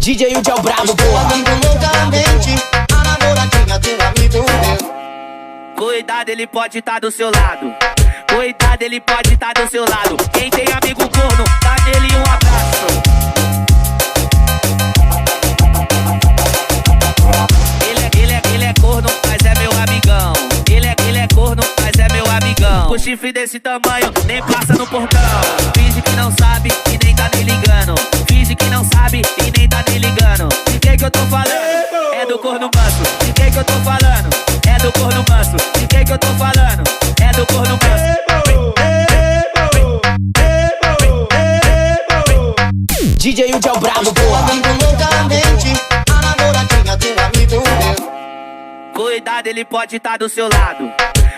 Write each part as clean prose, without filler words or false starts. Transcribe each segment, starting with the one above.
DJ Yudi é o brabo, porra. Amando loucamente a namoradinha de um amigo meu. Cuidado, ele pode tá do seu lado. Cuidado, ele pode tá do seu lado. Quem tem amigo corno, dá nele um abraço. Ele é corno, mas é meu amigão. Ele é corno, mas é meu amigão. O chifre desse tamanho nem passa no portão. Finge que não sabe e nem tá nem ligando. Finge que não sabe e nem tá nem ligando. De quem que eu tô falando? É do corno manso. De quem que eu tô falando? É do corno manso. De quem que eu tô falando? É do corno manso. DJ Yudi é o brabo, porra. Amando loucamente a namoradinha de um amigo meu. Cuidado, ele pode tá do seu lado.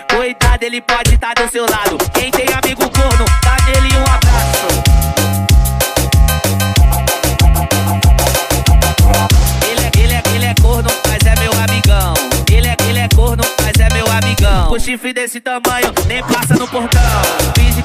Cuidado, ele pode tá do seu lado. Quem tem amigo corno, dá nele um abraço. Ele é corno, mas é meu amigão. Ele é corno, mas é meu amigão. O chifre desse tamanho nem passa no portão. Finge